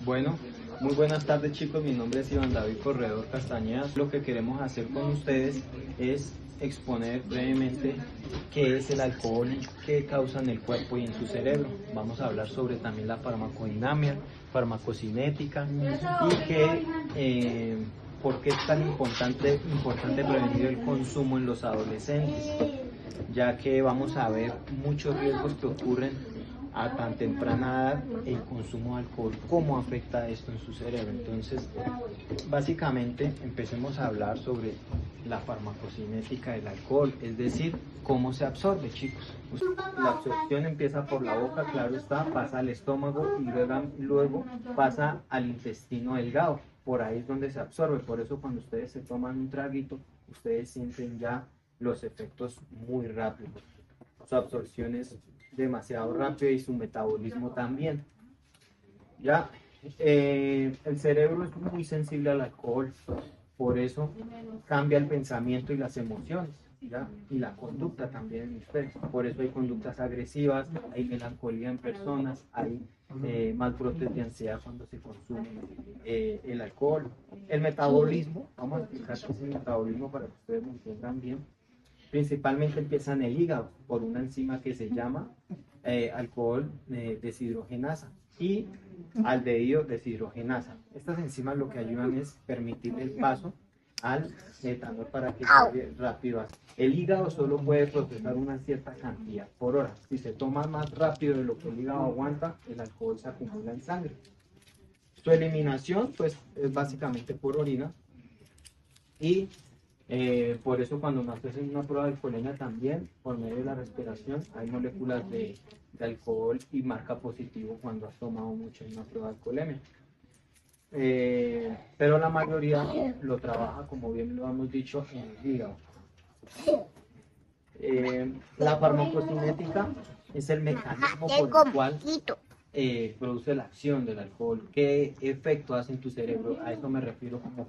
Bueno, muy buenas tardes chicos, mi nombre es Iván David Corredor Castañeda. Lo que queremos hacer con ustedes es exponer brevemente qué es el alcohol, qué causa en el cuerpo y en su cerebro. Vamos a hablar sobre también la farmacodinámica, farmacocinética y por qué es tan importante prevenir el consumo en los adolescentes, ya que vamos a ver muchos riesgos que ocurren a tan temprana edad, el consumo de alcohol, cómo afecta esto en su cerebro. Entonces, básicamente, empecemos a hablar sobre la farmacocinética del alcohol, es decir, cómo se absorbe, chicos. La absorción empieza por la boca, claro está, pasa al estómago y luego pasa al intestino delgado. Por ahí es donde se absorbe, por eso cuando ustedes se toman un traguito, ustedes sienten ya los efectos muy rápidos. Su absorción es demasiado rápida y su metabolismo también. Ya, el cerebro es muy sensible al alcohol, por eso cambia el pensamiento y las emociones, ¿ya? Y la conducta también en ustedes. Por eso hay conductas agresivas, hay melancolía en personas, hay más brotes de ansiedad cuando se consume el alcohol. El metabolismo, vamos a explicar qué es el metabolismo para que ustedes lo entiendan bien. Principalmente empieza en el hígado por una enzima que se llama alcohol deshidrogenasa y aldehído deshidrogenasa. Estas enzimas lo que ayudan es permitir el paso al etanol para que llegue rápido. El hígado solo puede procesar una cierta cantidad por hora. Si se toma más rápido de lo que el hígado aguanta, el alcohol se acumula en sangre. Su eliminación pues es básicamente por orina y por eso cuando nos hacen una prueba de alcoholemia también, por medio de la respiración, hay moléculas de alcohol y marca positivo cuando has tomado mucho en una prueba de alcoholemia. Pero la mayoría lo trabaja, como bien lo hemos dicho, en el hígado. La farmacocinética es el mecanismo por el cual produce la acción del alcohol. ¿Qué efecto hace en tu cerebro? A eso me refiero como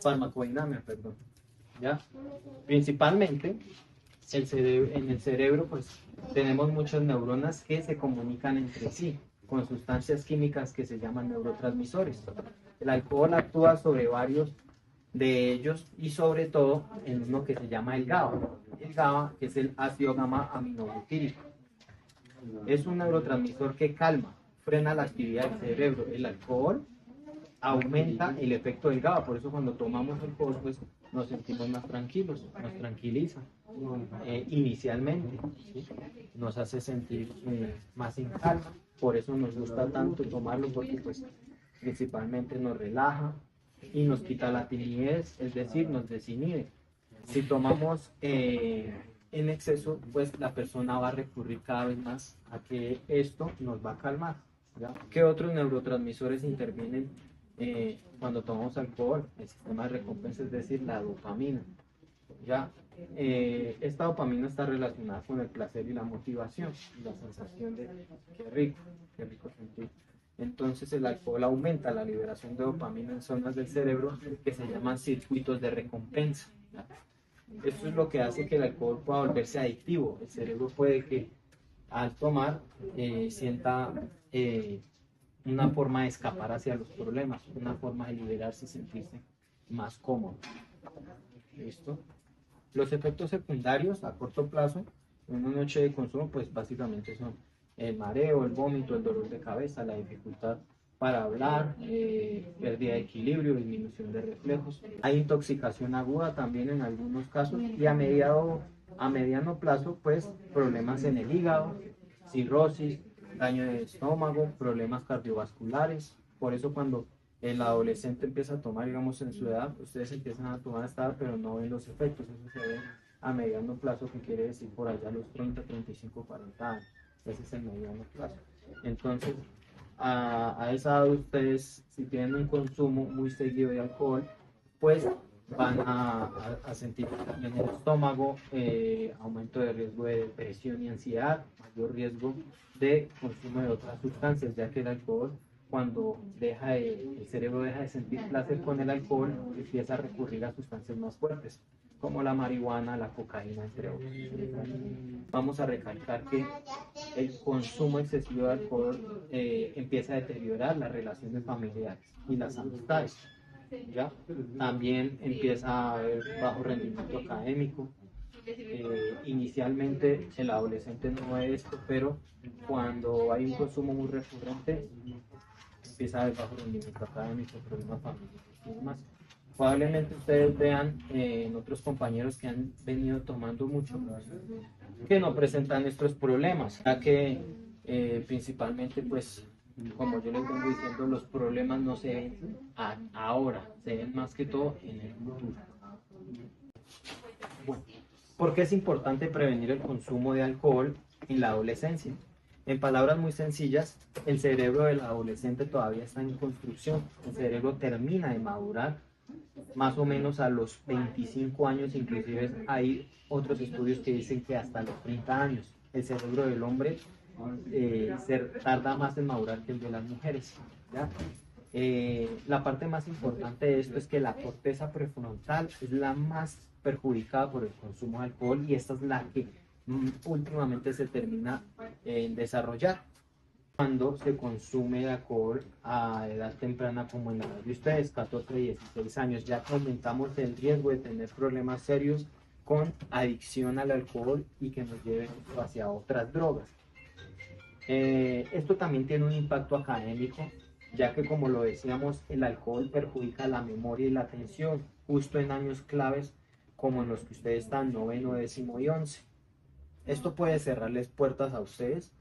farmacodinámica, perdón. ¿Ya? Principalmente en el cerebro pues tenemos muchas neuronas que se comunican entre sí con sustancias químicas que se llaman neurotransmisores. El alcohol actúa sobre varios de ellos y sobre todo en uno que se llama el GABA. El GABA es el ácido gamma aminobutírico. Es un neurotransmisor que calma, frena la actividad del cerebro. El alcohol aumenta el efecto del GABA, por eso cuando tomamos alcohol pues nos sentimos más tranquilos, nos tranquiliza inicialmente, ¿sí? Nos hace sentir más en calma, por eso nos gusta tanto tomarlo porque pues principalmente nos relaja y nos quita la timidez, es decir, nos desinhibe. Si tomamos en exceso, pues la persona va a recurrir cada vez más a que esto nos va a calmar, ¿ya? ¿Qué otros neurotransmisores intervienen cuando tomamos alcohol? El sistema de recompensa, es decir, la dopamina. ¿Ya? Esta dopamina está relacionada con el placer y la motivación, la sensación de qué rico sentir. Entonces el alcohol aumenta la liberación de dopamina en zonas del cerebro que se llaman circuitos de recompensa, ¿ya? Esto es lo que hace que el alcohol pueda volverse adictivo. El cerebro puede que al tomar sienta una forma de escapar hacia los problemas, una forma de liberarse y sentirse más cómodo. ¿Listo? Los efectos secundarios a corto plazo en una noche de consumo pues básicamente son el mareo, el vómito, el dolor de cabeza, la dificultad para hablar, pérdida de equilibrio, disminución de reflejos. Hay intoxicación aguda también en algunos casos y a mediano plazo pues problemas en el hígado, cirrosis, daño de estómago, problemas cardiovasculares. Por eso cuando el adolescente empieza a tomar, digamos en su edad, ustedes empiezan a tomar esta edad, pero no ven los efectos, eso se ve a mediano plazo, que quiere decir por allá los 30, 35, 40 años, ese es el mediano plazo. Entonces, a esa edad ustedes, si tienen un consumo muy seguido de alcohol, pues van a sentir en el estómago, aumento de riesgo de depresión y ansiedad, mayor riesgo de consumo de otras sustancias, ya que el alcohol, cuando el cerebro deja de sentir placer con el alcohol, empieza a recurrir a sustancias más fuertes, como la marihuana, la cocaína, entre otros. Vamos a recalcar que el consumo excesivo de alcohol empieza a deteriorar las relaciones familiares y las amistades. ¿Ya? También empieza a haber bajo rendimiento académico. Inicialmente el adolescente no ve esto, pero cuando hay un consumo muy recurrente, empieza a haber bajo rendimiento académico, problemas familiares y demás. Probablemente ustedes vean en otros compañeros que han venido tomando mucho, que no presentan estos problemas, ya que principalmente, pues, como yo les vengo diciendo, los problemas no se ven ahora, se ven más que todo en el futuro. Bueno, ¿por qué es importante prevenir el consumo de alcohol en la adolescencia? En palabras muy sencillas, el cerebro del adolescente todavía está en construcción, el cerebro termina de madurar más o menos a los 25 años, inclusive hay otros estudios que dicen que hasta los 30 años el cerebro del hombre tarda más en madurar que el de las mujeres, ¿ya? La parte más importante de esto es que la corteza prefrontal es la más perjudicada por el consumo de alcohol y esta es la que últimamente se termina en desarrollar cuando se consume alcohol a edad temprana como en la edad de ustedes, 14, 16 años, ya que aumentamos el riesgo de tener problemas serios con adicción al alcohol y que nos lleven hacia otras drogas. Esto también tiene un impacto académico, ya que como lo decíamos, el alcohol perjudica la memoria y la atención, justo en años claves como en los que ustedes están, 9º, 10º y 11. Esto puede cerrarles puertas a ustedes,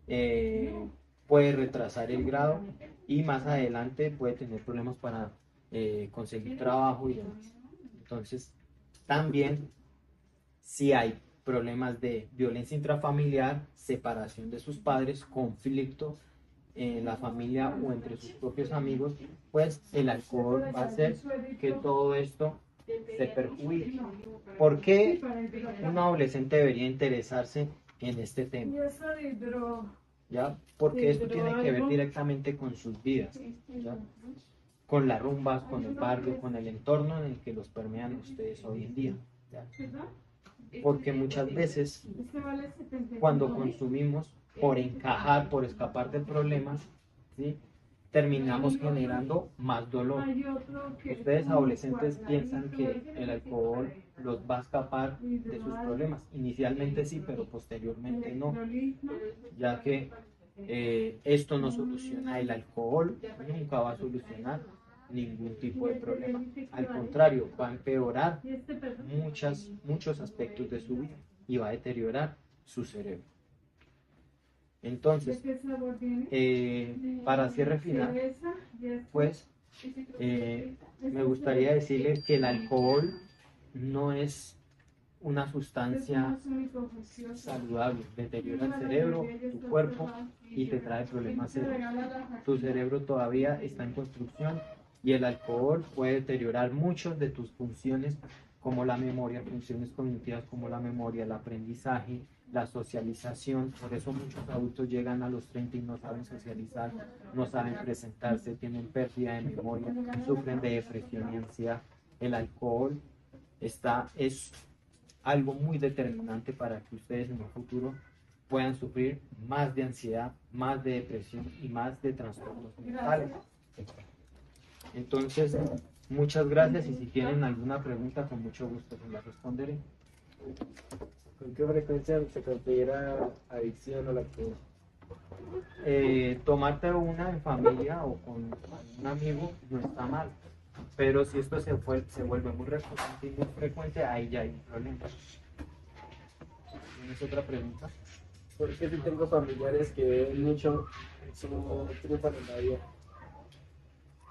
puede retrasar el grado y más adelante puede tener problemas para conseguir trabajo y demás. Entonces, también si hay problemas de violencia intrafamiliar, separación de sus padres, conflicto en la familia o entre sus propios amigos, pues el alcohol va a hacer que todo esto se perjudique. ¿Por qué un adolescente debería interesarse en este tema? ¿Ya? Porque esto tiene que ver directamente con sus vidas, ¿ya? Con las rumbas, con el barrio, con el entorno en el que los permean ustedes hoy en día, ¿ya? Porque muchas veces cuando consumimos por encajar, por escapar de problemas, ¿sí?, terminamos generando más dolor. Ustedes adolescentes piensan que el alcohol los va a escapar de sus problemas. Inicialmente sí, pero posteriormente no, ya que esto no soluciona, el alcohol nunca va a solucionar ningún tipo de problema. Al contrario, va a empeorar muchos aspectos de su vida y va a deteriorar su cerebro. Entonces, para cierre final, pues me gustaría decirle que el alcohol no es una sustancia saludable, deteriora el cerebro, tu cuerpo y te trae problemas serios. Tu cerebro todavía está en construcción y el alcohol puede deteriorar muchas de tus funciones como la memoria, funciones cognitivas como la memoria, el aprendizaje, la socialización. Por eso muchos adultos llegan a los 30 y no saben socializar, no saben presentarse, tienen pérdida de memoria, sufren de depresión y ansiedad. El alcohol es algo muy determinante para que ustedes en el futuro puedan sufrir más de ansiedad, más de depresión y más de trastornos mentales. Entonces, muchas gracias y si tienen alguna pregunta, con mucho gusto se la responderé. ¿Con qué frecuencia se considera adicción al alcohol? Tomarte una en familia o con un amigo no está mal, pero si esto se vuelve muy recurrente y muy frecuente, ahí ya hay un problema. ¿Tienes otra pregunta? Porque si tengo familiares que ven mucho, eso triunfan en la vida.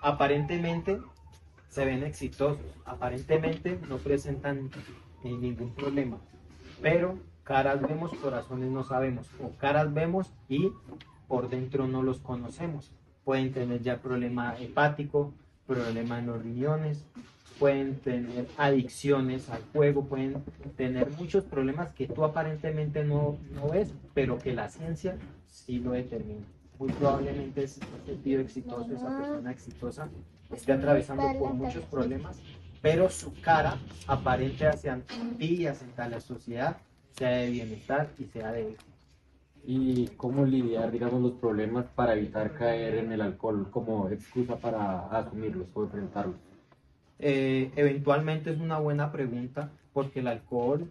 Aparentemente se ven exitosos, aparentemente no presentan ningún problema, pero caras vemos, corazones no sabemos, o caras vemos y por dentro no los conocemos. Pueden tener ya problema hepático, problema en los riñones, pueden tener adicciones al juego, pueden tener muchos problemas que tú aparentemente no ves, pero que la ciencia sí lo determina. Muy probablemente ese tío exitoso, esa persona exitosa, esté atravesando por muchos problemas, pero su cara aparente hacia ti y hacia la sociedad sea de bienestar y sea de éxito. ¿Y cómo lidiar, digamos, los problemas para evitar caer en el alcohol como excusa para asumirlos o enfrentarlos? Eventualmente es una buena pregunta porque el alcohol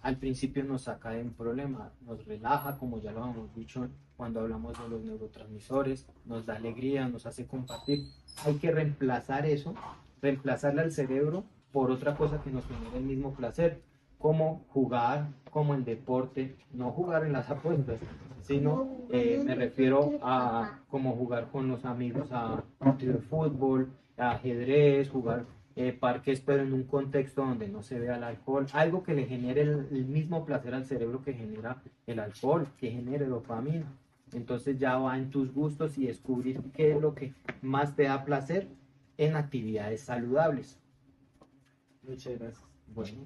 al principio nos saca de un problema, nos relaja, como ya lo hemos dicho cuando hablamos de los neurotransmisores, nos da alegría, nos hace compartir. Hay que reemplazar eso, reemplazarle al cerebro por otra cosa que nos genere el mismo placer, como jugar, como el deporte, no jugar en las apuestas, sino me refiero a como jugar con los amigos a partido de fútbol, a ajedrez, jugar parques, pero en un contexto donde no se vea el alcohol, algo que le genere el mismo placer al cerebro que genera el alcohol, que genere dopamina. Entonces ya va en tus gustos y descubrir qué es lo que más te da placer en actividades saludables. Muchas gracias. Bueno.